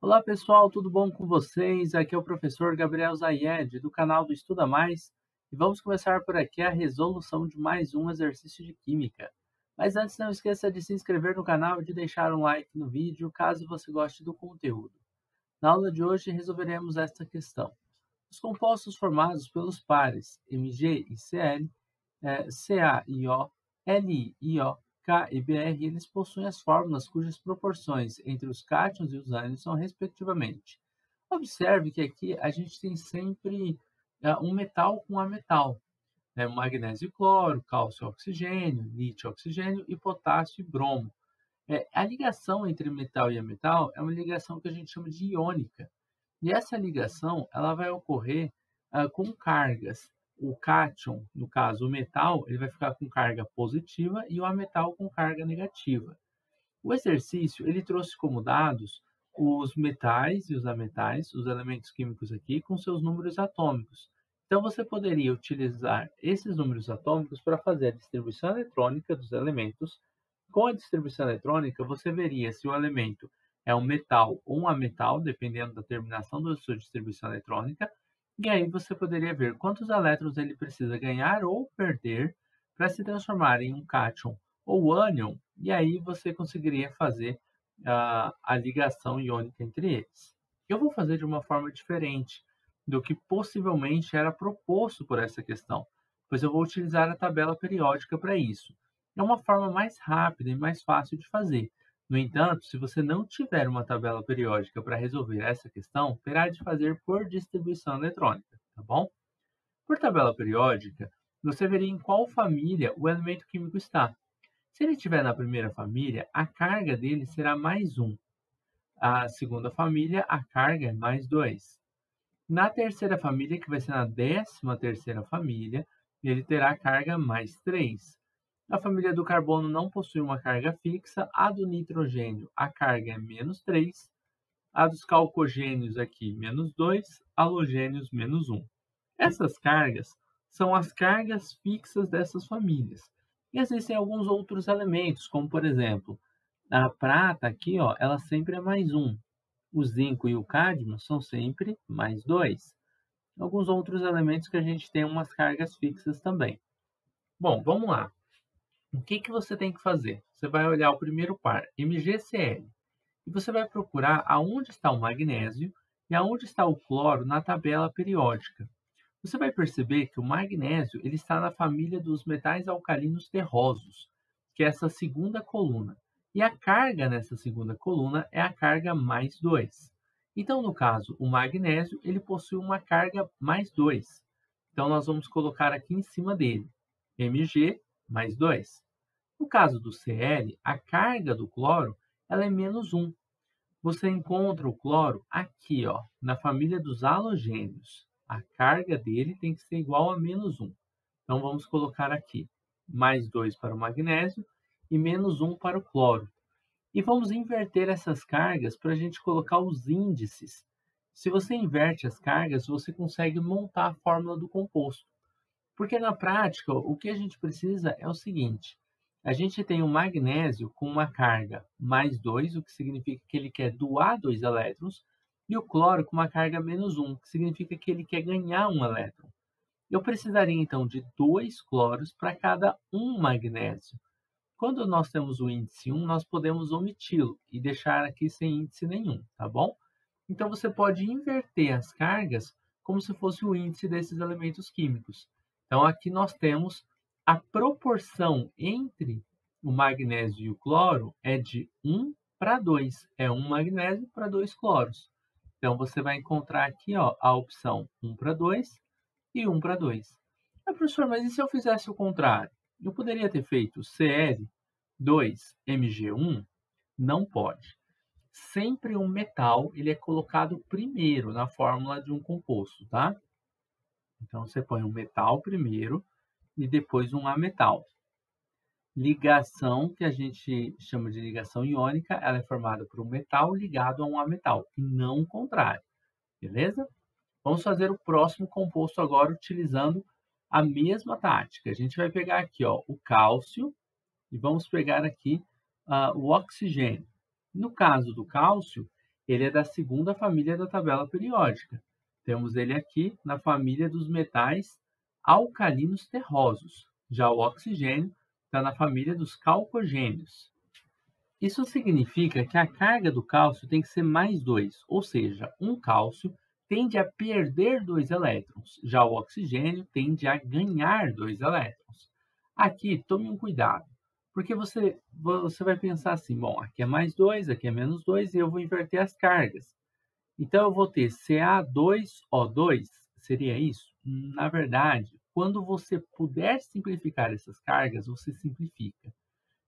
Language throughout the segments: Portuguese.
Olá pessoal, tudo bom com vocês? Aqui é o professor Gabriel Zayed, do canal do Estuda Mais, e vamos começar por aqui a resolução de mais um exercício de Química. Mas antes, não esqueça de se inscrever no canal e de deixar um like no vídeo, caso você goste do conteúdo. Na aula de hoje, resolveremos esta questão. Os compostos formados pelos pares Mg e Cl, Ca e O, Li e O, K e Br, eles possuem as fórmulas cujas proporções entre os cátions e os ânions são respectivamente. Observe que aqui a gente tem sempre um metal com ametal, né? Magnésio e cloro, cálcio e oxigênio, lítio e oxigênio e potássio e bromo. A ligação entre metal e ametal é uma ligação que a gente chama de iônica. E essa ligação ela vai ocorrer com cargas. O cátion, no caso o metal, ele vai ficar com carga positiva e o ametal com carga negativa. O exercício ele trouxe como dados os metais e os ametais, os elementos químicos aqui, com seus números atômicos. Então, você poderia utilizar esses números atômicos para fazer a distribuição eletrônica dos elementos. Com a distribuição eletrônica, você veria se o elemento é um metal ou um ametal, dependendo da terminação da sua distribuição eletrônica, e aí você poderia ver quantos elétrons ele precisa ganhar ou perder para se transformar em um cátion ou ânion, e aí você conseguiria fazer a ligação iônica entre eles. Eu vou fazer de uma forma diferente do que possivelmente era proposto por essa questão, pois eu vou utilizar a tabela periódica para isso. É uma forma mais rápida e mais fácil de fazer. No entanto, se você não tiver uma tabela periódica para resolver essa questão, terá de fazer por distribuição eletrônica, tá bom? Por tabela periódica, você veria em qual família o elemento químico está. Se ele estiver na primeira família, a carga dele será mais 1. A segunda família, a carga é mais 2. Na terceira família, que vai ser na 13ª família, ele terá carga mais 3. A família do carbono não possui uma carga fixa. A do nitrogênio, a carga é menos 3. A dos calcogênios aqui, menos 2. Halogênios, menos 1. Essas cargas são as cargas fixas dessas famílias. E existem alguns outros elementos, como por exemplo, a prata aqui, ó, ela sempre é mais 1. O zinco e o cádmio são sempre mais 2. Alguns outros elementos que a gente tem umas cargas fixas também. Bom, vamos lá. O que você tem que fazer? Você vai olhar o primeiro par, MgCl, e você vai procurar aonde está o magnésio e aonde está o cloro na tabela periódica. Você vai perceber que o magnésio ele está na família dos metais alcalinos terrosos, que é essa segunda coluna. E a carga nessa segunda coluna é a carga mais 2. Então, no caso, o magnésio ele possui uma carga mais 2. Então, nós vamos colocar aqui em cima dele, Mg mais 2. No caso do Cl, a carga do cloro ela é menos 1. Você encontra o cloro aqui, ó, na família dos halogênios. A carga dele tem que ser igual a menos 1. Então, vamos colocar aqui mais 2 para o magnésio e menos 1 para o cloro. E vamos inverter essas cargas para a gente colocar os índices. Se você inverte as cargas, você consegue montar a fórmula do composto. Porque na prática, o que a gente precisa é o seguinte: a gente tem o magnésio com uma carga mais 2, o que significa que ele quer doar 2 elétrons, e o cloro com uma carga menos 1, que significa que ele quer ganhar 1 elétron. Eu precisaria então de 2 cloros para cada 1 magnésio. Quando nós temos o índice 1, nós podemos omiti-lo e deixar aqui sem índice nenhum, tá bom? Então você pode inverter as cargas como se fosse o índice desses elementos químicos. Então aqui nós temos a proporção entre o magnésio e o cloro é de 1 para 2. É 1 magnésio para 2 cloros. Então você vai encontrar aqui, ó, a opção 1 para 2 e 1 para 2. Professor, mas e se eu fizesse o contrário? Eu poderia ter feito Cl2Mg1? Não pode. Sempre um metal ele é colocado primeiro na fórmula de um composto, tá? Então, você põe um metal primeiro e depois um ametal. Ligação, que a gente chama de ligação iônica, ela é formada por um metal ligado a um ametal, e não o contrário, beleza? Vamos fazer o próximo composto agora utilizando a mesma tática. A gente vai pegar aqui, ó, o cálcio e vamos pegar aqui o oxigênio. No caso do cálcio, Ele é da segunda família da tabela periódica. Temos ele aqui na família dos metais alcalinos terrosos. Já o oxigênio está na família dos calcogênios. Isso significa que a carga do cálcio tem que ser mais 2, ou seja, um cálcio tende a perder 2 elétrons, já o oxigênio tende a ganhar 2 elétrons. Aqui, tome um cuidado, porque você vai pensar assim, bom, aqui é mais 2, aqui é menos 2, e eu vou inverter as cargas. Então, eu vou ter Ca2O2, seria isso? Na verdade, quando você puder simplificar essas cargas, você simplifica.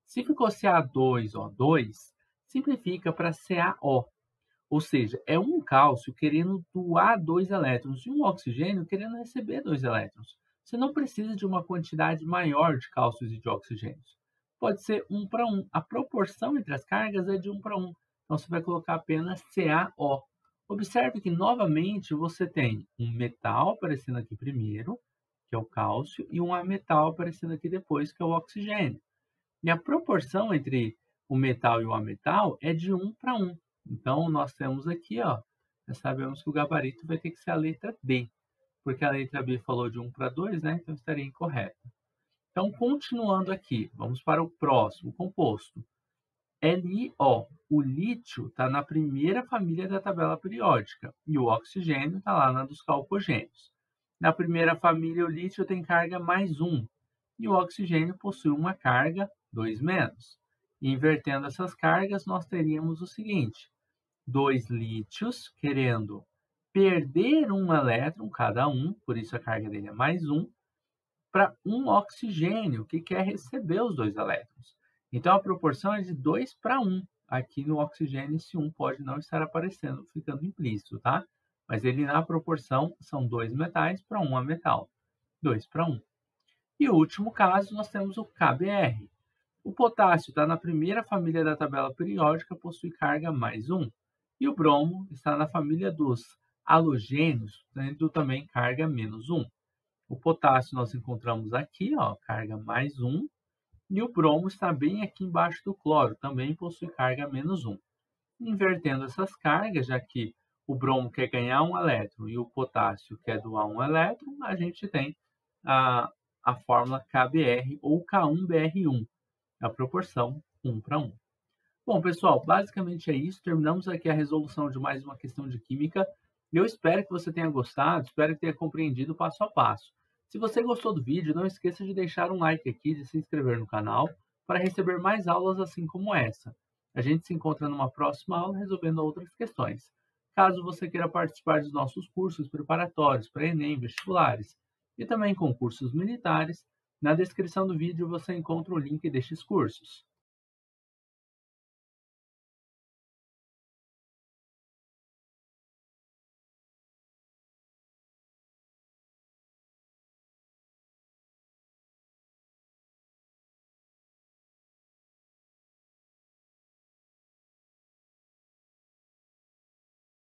Se ficou Ca2O2, simplifica para CaO, ou seja, é um cálcio querendo doar 2 elétrons e um oxigênio querendo receber 2 elétrons. Você não precisa de uma quantidade maior de cálcios e de oxigênios. Pode ser 1 para 1. A proporção entre as cargas é de 1 para 1. Então, você vai colocar apenas CaO. Observe que, novamente, você tem um metal aparecendo aqui primeiro, que é o cálcio, e um ametal aparecendo aqui depois, que é o oxigênio. E a proporção entre o metal e o ametal é de 1 para 1. Então, nós temos aqui, ó, já sabemos que o gabarito vai ter que ser a letra D, porque a letra B falou de 1 para 2, né? Então, estaria incorreta. Então, continuando aqui, vamos para o próximo composto. LiO. O lítio está na primeira família da tabela periódica e o oxigênio está lá na dos calcogênios. Na primeira família, o lítio tem carga mais 1 e o oxigênio possui uma carga 2 menos. Invertendo essas cargas, nós teríamos o seguinte: 2 lítios querendo perder um elétron cada um, por isso a carga dele é mais 1, para um oxigênio que quer receber os 2 elétrons. Então, a proporção é de 2 para 1. Aqui no oxigênio, esse 1 pode não estar aparecendo, ficando implícito, tá? Mas ele na proporção são 2 metais para 1 ametal. 2 para 1. E o último caso, nós temos o KBr. O potássio está na primeira família da tabela periódica, possui carga mais 1. E o bromo está na família dos halogênios, tendo também carga menos 1. O potássio nós encontramos aqui, ó, carga mais 1. E o bromo está bem aqui embaixo do cloro, também possui carga menos 1. Invertendo essas cargas, já que o bromo quer ganhar um elétron e o potássio quer doar um elétron, a gente tem a fórmula KBr ou K1Br1, a proporção 1 para 1. Bom, pessoal, basicamente é isso. Terminamos aqui a resolução de mais uma questão de química. Eu espero que você tenha gostado, espero que tenha compreendido passo a passo. Se você gostou do vídeo, não esqueça de deixar um like aqui, de se inscrever no canal, para receber mais aulas assim como essa. A gente se encontra numa próxima aula resolvendo outras questões. Caso você queira participar dos nossos cursos preparatórios para Enem, vestibulares e também concursos militares, na descrição do vídeo você encontra o link destes cursos.